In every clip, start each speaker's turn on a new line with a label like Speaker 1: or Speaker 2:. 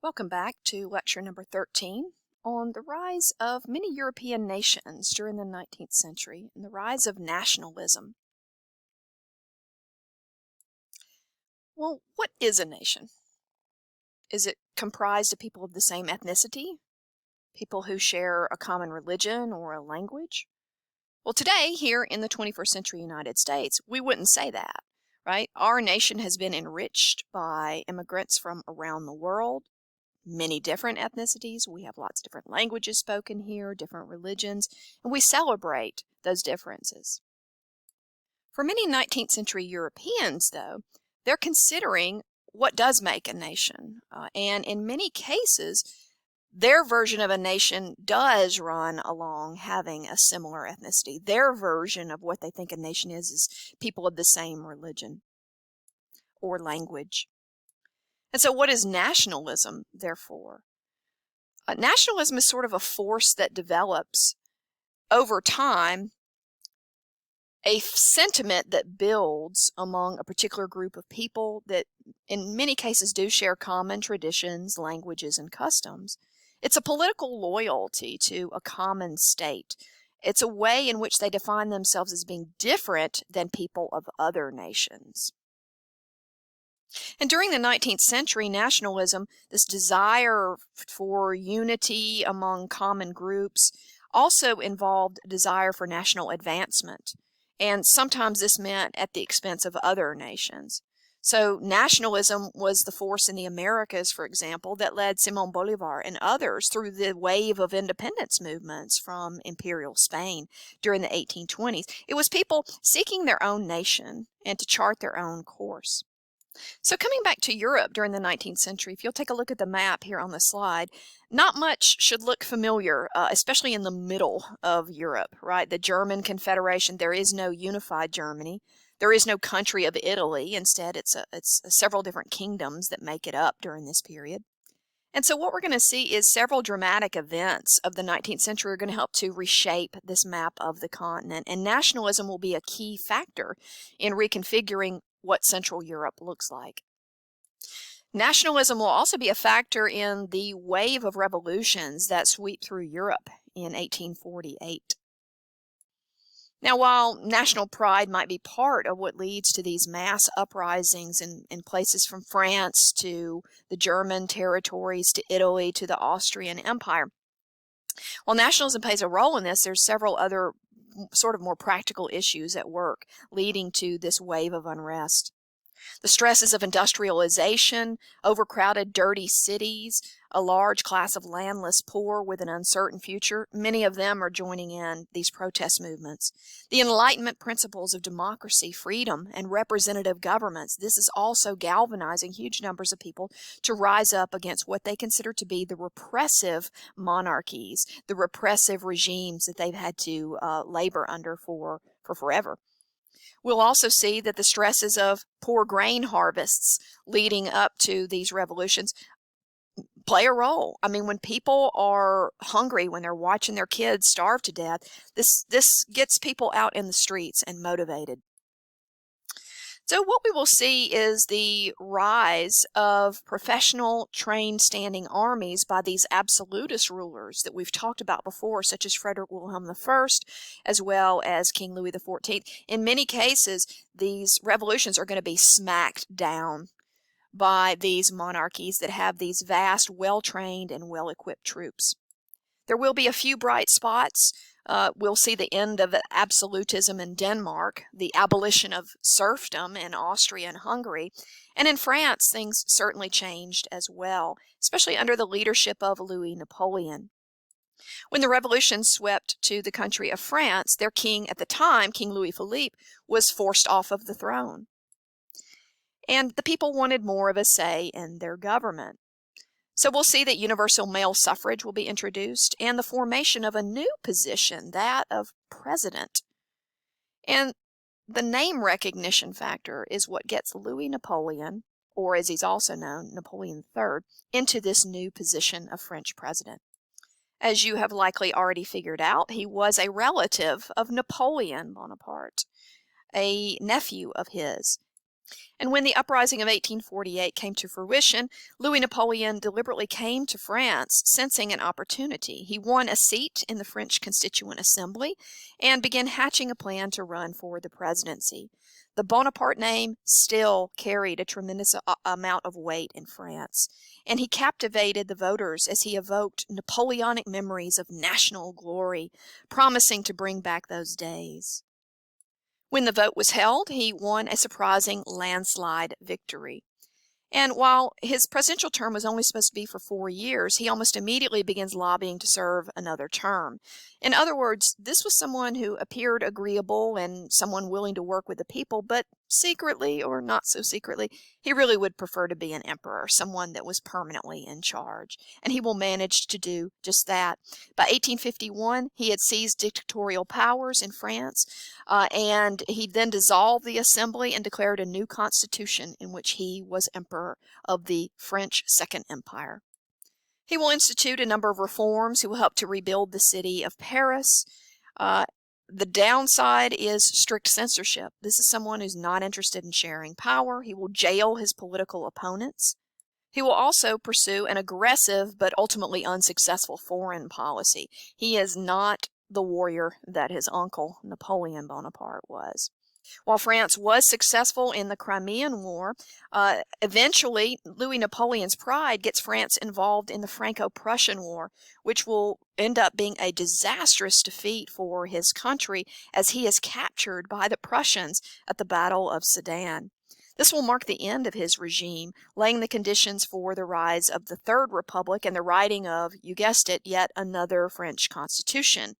Speaker 1: Welcome back to lecture number 13 on the rise of many European nations during the 19th century and the rise of nationalism. Well, what is a nation? Is it comprised of people of the same ethnicity? People who share a common religion or a language? Well, today, here in the 21st century United States, we wouldn't say that, right? Our nation has been enriched by immigrants from around the world. Many different ethnicities. We have lots of different languages spoken here, different religions, and we celebrate those differences. For many 19th century Europeans, though, they're considering what does make a nation. And in many cases, their version of a nation does run along having a similar ethnicity. Their version of what they think a nation is people of the same religion or language. And so what is nationalism, therefore? Nationalism is sort of a force that develops over time a sentiment that builds among a particular group of people that in many cases do share common traditions, languages, and customs. It's a political loyalty to a common state. It's a way in which they define themselves as being different than people of other nations. And during the 19th century, nationalism, this desire for unity among common groups, also involved a desire for national advancement. And sometimes this meant at the expense of other nations. So nationalism was the force in the Americas, for example, that led Simón Bolívar and others through the wave of independence movements from Imperial Spain during the 1820s. It was people seeking their own nation and to chart their own course. So coming back to Europe during the 19th century, if you'll take a look at the map here on the slide, not much should look familiar, especially in the middle of Europe, right? The German Confederation, there is no unified Germany. There is no country of Italy. Instead, it's several different kingdoms that make it up during this period. And so what we're going to see is several dramatic events of the 19th century are going to help to reshape this map of the continent. And nationalism will be a key factor in reconfiguring what Central Europe looks like. Nationalism will also be a factor in the wave of revolutions that sweep through Europe in 1848. Now, while national pride might be part of what leads to these mass uprisings in places from France to the German territories to Italy to the Austrian Empire, while nationalism plays a role in this, there's several other sort of more practical issues at work leading to this wave of unrest. The stresses of industrialization, overcrowded, dirty cities, a large class of landless poor with an uncertain future, many of them are joining in these protest movements. The Enlightenment principles of democracy, freedom, and representative governments, this is also galvanizing huge numbers of people to rise up against what they consider to be the repressive monarchies, the repressive regimes that they've had to labor under for forever. We'll also see that the stresses of poor grain harvests leading up to these revolutions play a role. I mean, when people are hungry, when they're watching their kids starve to death, this gets people out in the streets and motivated. So what we will see is the rise of professional trained standing armies by these absolutist rulers that we've talked about before, such as Frederick William I, as well as King Louis XIV. In many cases, these revolutions are going to be smacked down by these monarchies that have these vast, well-trained, and well-equipped troops. There will be a few bright spots. We'll see the end of absolutism in Denmark, the abolition of serfdom in Austria and Hungary, and in France things certainly changed as well, especially under the leadership of Louis Napoleon. When the revolution swept to the country of France, their king at the time, King Louis Philippe, was forced off of the throne. And the people wanted more of a say in their government. So we'll see that universal male suffrage will be introduced and the formation of a new position, that of president. And the name recognition factor is what gets Louis Napoleon, or as he's also known, Napoleon III, into this new position of French president. As you have likely already figured out, he was a relative of Napoleon Bonaparte, a nephew of his. And when the uprising of 1848 came to fruition, Louis Napoleon deliberately came to France, sensing an opportunity. He won a seat in the French Constituent Assembly and began hatching a plan to run for the presidency. The Bonaparte name still carried a tremendous amount of weight in France, and he captivated the voters as he evoked Napoleonic memories of national glory, promising to bring back those days. When the vote was held, he won a surprising landslide victory. And while his presidential term was only supposed to be for 4 years, he almost immediately begins lobbying to serve another term. In other words, this was someone who appeared agreeable and someone willing to work with the people, but secretly, or not so secretly, he really would prefer to be an emperor, someone that was permanently in charge. And he will manage to do just that. By 1851, he had seized dictatorial powers in France, and he then dissolved the assembly and declared a new constitution in which he was emperor of the French Second Empire. He will institute a number of reforms. He will help to rebuild the city of Paris. The downside is strict censorship. This is someone who's not interested in sharing power. He will jail his political opponents. He will also pursue an aggressive but ultimately unsuccessful foreign policy. He is not the warrior that his uncle, Napoleon Bonaparte, was. While France was successful in the Crimean War, eventually Louis Napoleon's pride gets France involved in the Franco-Prussian War, which will end up being a disastrous defeat for his country as he is captured by the Prussians at the Battle of Sedan. This will mark the end of his regime, laying the conditions for the rise of the Third Republic and the writing of, you guessed it, yet another French constitution.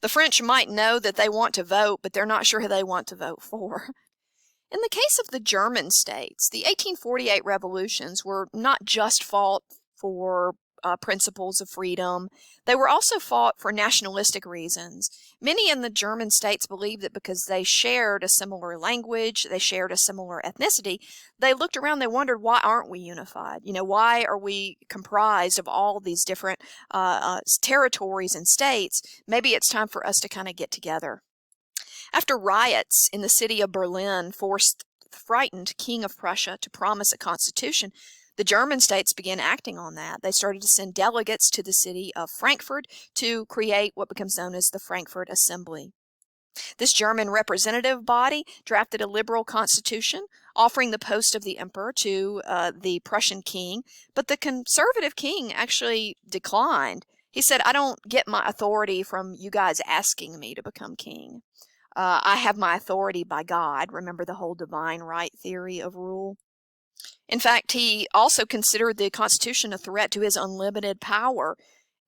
Speaker 1: The French might know that they want to vote, but they're not sure who they want to vote for. In the case of the German states, the 1848 revolutions were not just fought for principles of freedom. They were also fought for nationalistic reasons. Many in the German states believed that because they shared a similar language, they shared a similar ethnicity, they looked around, they wondered, why aren't we unified? Why are we comprised of all these different territories and states? Maybe it's time for us to kind of get together. After riots in the city of Berlin forced the frightened King of Prussia to promise a constitution, the German states began acting on that. They started to send delegates to the city of Frankfurt to create what becomes known as the Frankfurt Assembly. This German representative body drafted a liberal constitution, offering the post of the emperor to the Prussian king, but the conservative king actually declined. He said, I don't get my authority from you guys asking me to become king. I have my authority by God. Remember the whole divine right theory of rule? In fact, he also considered the Constitution a threat to his unlimited power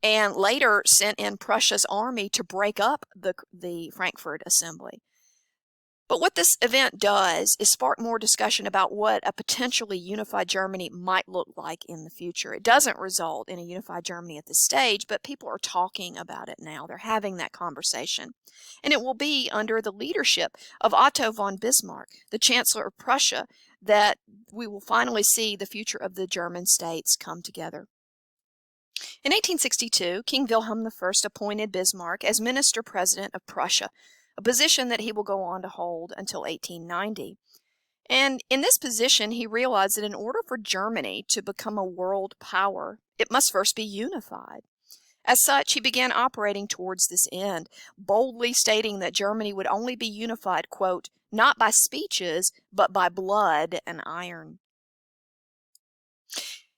Speaker 1: and later sent in Prussia's army to break up the Frankfurt Assembly. But what this event does is spark more discussion about what a potentially unified Germany might look like in the future. It doesn't result in a unified Germany at this stage, but people are talking about it now. They're having that conversation. And it will be under the leadership of Otto von Bismarck, the Chancellor of Prussia, that we will finally see the future of the German states come together. In 1862, King Wilhelm I appointed Bismarck as Minister-President of Prussia, a position that he will go on to hold until 1890. And in this position, he realized that in order for Germany to become a world power, it must first be unified. As such, he began operating towards this end, boldly stating that Germany would only be unified, quote, not by speeches, but by blood and iron.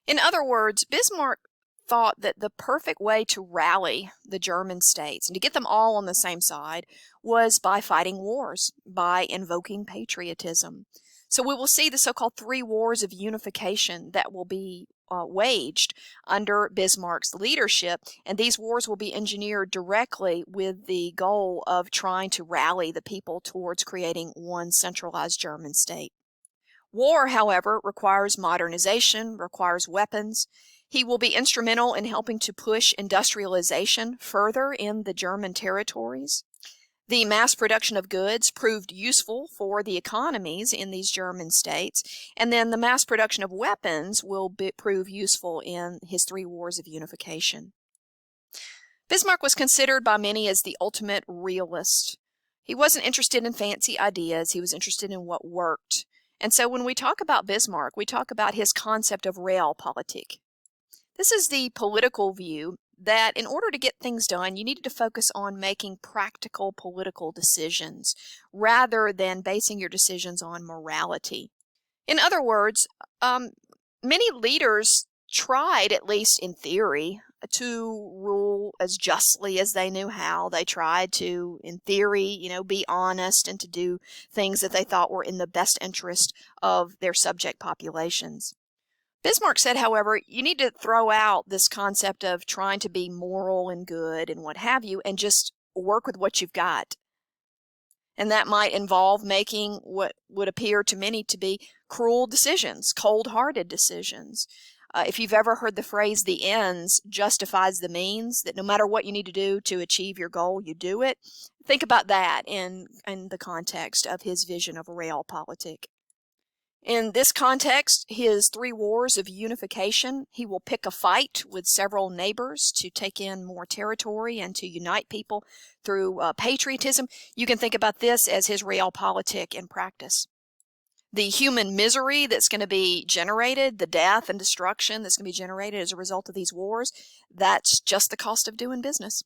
Speaker 1: In other words, Bismarck thought that the perfect way to rally the German states and to get them all on the same side was by fighting wars, by invoking patriotism. So we will see the so-called 3 wars of unification that will be waged under Bismarck's leadership, and these wars will be engineered directly with the goal of trying to rally the people towards creating one centralized German state. War, however, requires modernization, requires weapons. He will be instrumental in helping to push industrialization further in the German territories. The mass production of goods proved useful for the economies in these German states, and then the mass production of weapons will prove useful in his 3 wars of unification. Bismarck was considered by many as the ultimate realist. He wasn't interested in fancy ideas, he was interested in what worked. And so when we talk about Bismarck, we talk about his concept of Realpolitik. This is the political view that in order to get things done, you needed to focus on making practical political decisions rather than basing your decisions on morality. In other words, many leaders tried, at least in theory, to rule as justly as they knew how. They tried to, in theory, be honest and to do things that they thought were in the best interest of their subject populations. Bismarck said, however, you need to throw out this concept of trying to be moral and good and what have you, and just work with what you've got. And that might involve making what would appear to many to be cruel decisions, cold-hearted decisions. If you've ever heard the phrase, the ends justifies the means, that no matter what you need to do to achieve your goal, you do it, think about that in the context of his vision of Realpolitik. In this context, his 3 wars of unification, he will pick a fight with several neighbors to take in more territory and to unite people through patriotism. You can think about this as his Realpolitik in practice. The human misery that's going to be generated, the death and destruction that's going to be generated as a result of these wars, that's just the cost of doing business.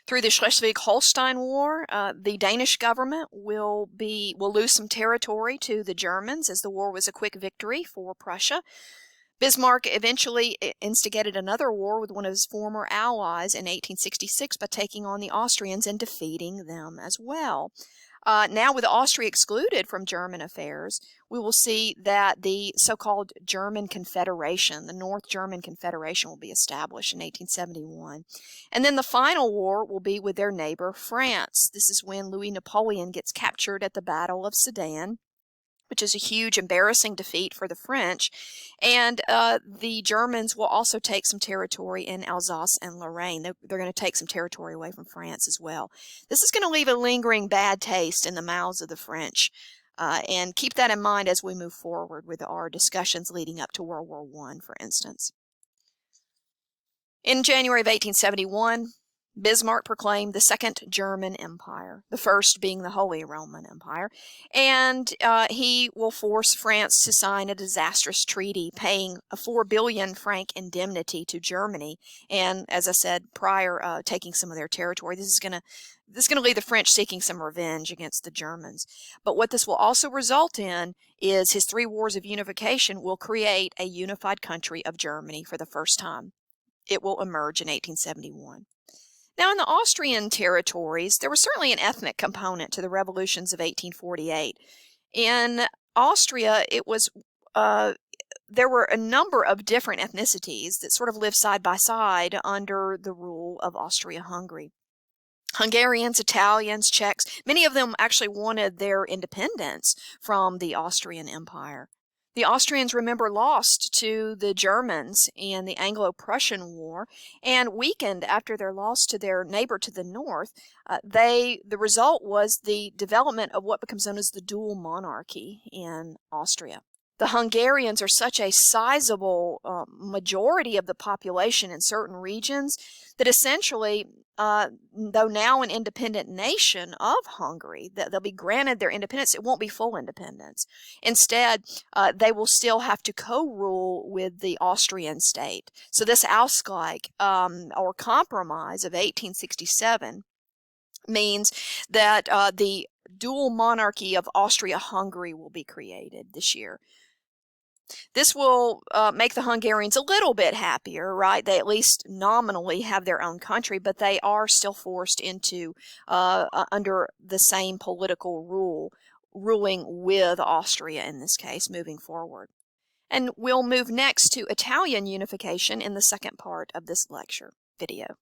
Speaker 1: Through the Schleswig-Holstein War, the Danish government will lose some territory to the Germans, as the war was a quick victory for Prussia. Bismarck eventually instigated another war with one of his former allies in 1866 by taking on the Austrians and defeating them as well. Now, with Austria excluded from German affairs, we will see that the so-called German Confederation, the North German Confederation, will be established in 1871. And then the final war will be with their neighbor, France. This is when Louis Napoleon gets captured at the Battle of Sedan, which is a huge, embarrassing defeat for the French. And the Germans will also take some territory in Alsace and Lorraine. They're going to take some territory away from France as well. This is going to leave a lingering bad taste in the mouths of the French. And keep that in mind as we move forward with our discussions leading up to World War I, for instance. In January of 1871, Bismarck proclaimed the Second German Empire, the first being the Holy Roman Empire, and he will force France to sign a disastrous treaty paying a 4 billion franc indemnity to Germany, and as I said prior, taking some of their territory. This is going to leave the French seeking some revenge against the Germans. But what this will also result in is his 3 wars of unification will create a unified country of Germany for the first time. It will emerge in 1871. Now, in the Austrian territories, there was certainly an ethnic component to the revolutions of 1848. In Austria, there were a number of different ethnicities that sort of lived side by side under the rule of Austria-Hungary. Hungarians, Italians, Czechs, many of them actually wanted their independence from the Austrian Empire. The Austrians, remember, lost to the Germans in the Anglo-Prussian War, and weakened after their loss to their neighbor to the north. The result was the development of what becomes known as the dual monarchy in Austria. The Hungarians are such a sizable majority of the population in certain regions that essentially, though now an independent nation of Hungary, they'll be granted their independence, it won't be full independence. Instead, they will still have to co-rule with the Austrian state. So this Ausgleich, or compromise of 1867, means that the dual monarchy of Austria-Hungary will be created this year. This will make the Hungarians a little bit happier, right? They at least nominally have their own country, but they are still forced into under the same political ruling with Austria in this case, moving forward. And we'll move next to Italian unification in the second part of this lecture video.